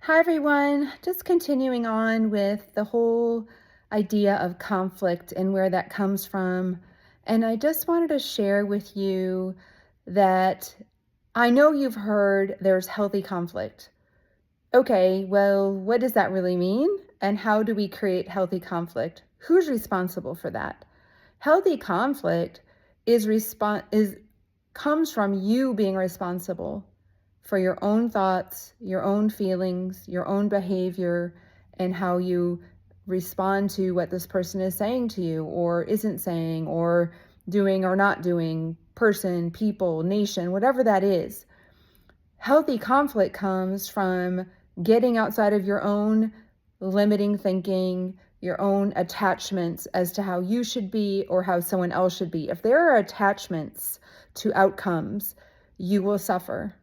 Hi, everyone. Just continuing on with the whole idea of conflict and where that comes from. And I just wanted to share with you that I know you've heard there's healthy conflict. Okay, well, what does that really mean? And how do we create healthy conflict? Who's responsible for that? Healthy conflict is comes from you being responsible for your own thoughts, your own feelings, your own behavior, and how you respond to what this person is saying to you or isn't saying or doing or not doing, person, people, nation, whatever that is. Healthy conflict comes from getting outside of your own limiting thinking, your own attachments as to how you should be or how someone else should be. If there are attachments to outcomes, you will suffer.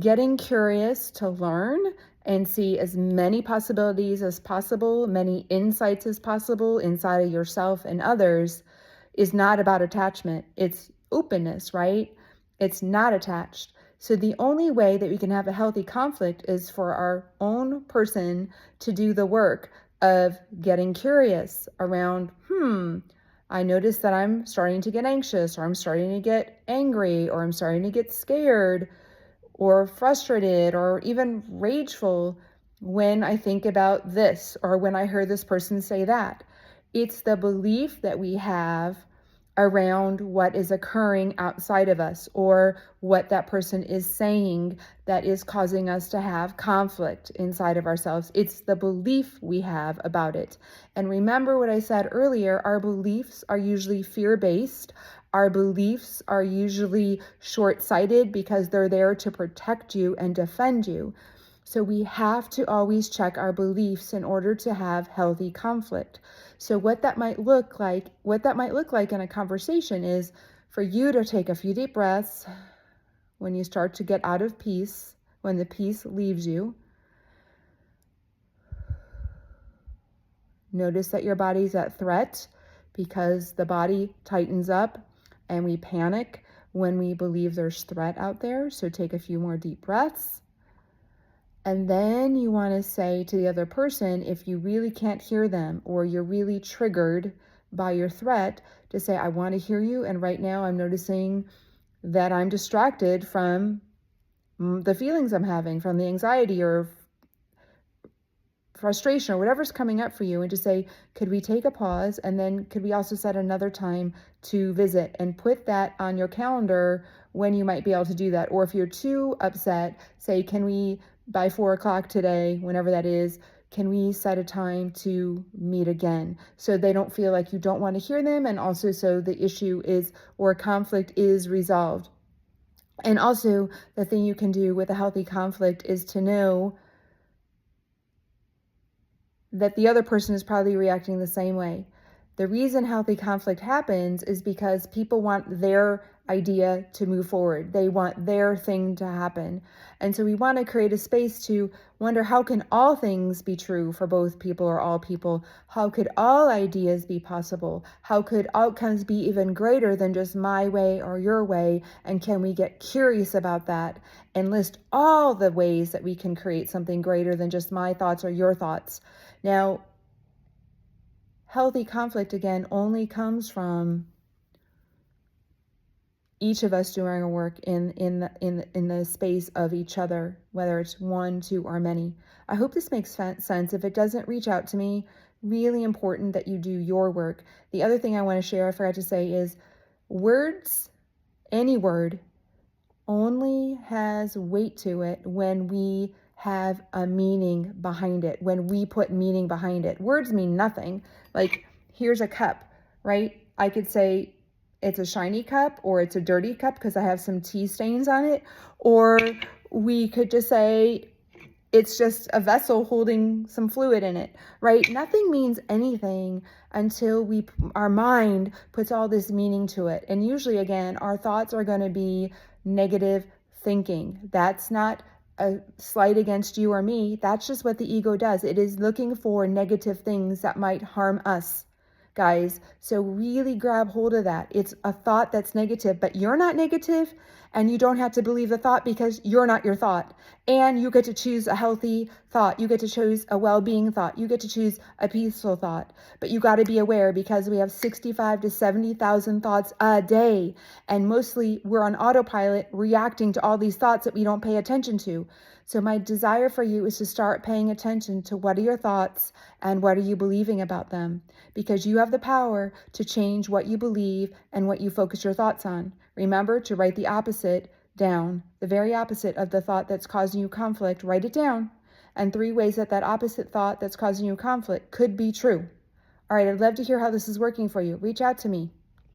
Getting curious to learn and see as many possibilities as possible, many insights as possible inside of yourself and others is not about attachment. It's openness, right? It's not attached. So the only way that we can have a healthy conflict is for our own person to do the work of getting curious around, I notice that I'm starting to get anxious, or I'm starting to get angry, or I'm starting to get scared, or frustrated, or even rageful when I think about this, or when I heard this person say that. It's the belief that we have around what is occurring outside of us or what that person is saying that is causing us to have conflict inside of ourselves. It's the belief we have about it. And remember what I said earlier, our beliefs are usually fear-based. Our beliefs are usually short-sighted because they're there to protect you and defend you. So we have to always check our beliefs in order to have healthy conflict. So what that might look like in a conversation is for you to take a few deep breaths when you start to get out of peace, when the peace leaves you. Notice that your body's at threat because the body tightens up and we panic when we believe there's threat out there. So take a few more deep breaths. And then you want to say to the other person, if you really can't hear them or you're really triggered by your threat, to say, I want to hear you. And right now I'm noticing that I'm distracted from the feelings I'm having, from the anxiety or frustration or whatever's coming up for you, and to say, could we take a pause? And then could we also set another time to visit and put that on your calendar when you might be able to do that? Or if you're too upset, say, can we, by 4 o'clock today, whenever that is, can we set a time to meet again? So they don't feel like you don't want to hear them, and also so the issue is, or conflict is resolved. And also the thing you can do with a healthy conflict is to know that the other person is probably reacting the same way. The reason healthy conflict happens is because people want their idea to move forward. They want their thing to happen. And so we want to create a space to wonder, how can all things be true for both people or all people? How could all ideas be possible? How could outcomes be even greater than just my way or your way? And can we get curious about that and list all the ways that we can create something greater than just my thoughts or your thoughts? Now, healthy conflict, again, only comes from each of us doing our work in the space of each other, whether it's one, two, or many. I hope this makes sense. If it doesn't, reach out to me. Really important that you do your work. The other thing I want to share, I forgot to say, is words, any word, only has weight to it when we have a meaning behind it, when we put meaning behind it. Words mean nothing. Like, here's a cup, right? I could say it's a shiny cup or it's a dirty cup because I have some tea stains on it. Or we could just say it's just a vessel holding some fluid in it, right? Nothing means anything until our mind puts all this meaning to it. And usually, again, our thoughts are going to be negative thinking. That's not a slight against you or me. That's just what the ego does. It is looking for negative things that might harm us, guys. So really grab hold of that. It's a thought that's negative, but you're not negative, And you don't have to believe the thought because you're not your thought. And you get to choose a healthy thought. You get to choose a well-being thought. You get to choose a peaceful thought. But you got to be aware, because we have 65 to 70,000 thoughts a day. And mostly we're on autopilot reacting to all these thoughts that we don't pay attention to. So my desire for you is to start paying attention to what are your thoughts and what are you believing about them, because you have the power to change what you believe and what you focus your thoughts on. Remember to write the opposite down, the very opposite of the thought that's causing you conflict. Write it down, and 3 ways that that opposite thought that's causing you conflict could be true. All right, I'd love to hear how this is working for you. Reach out to me.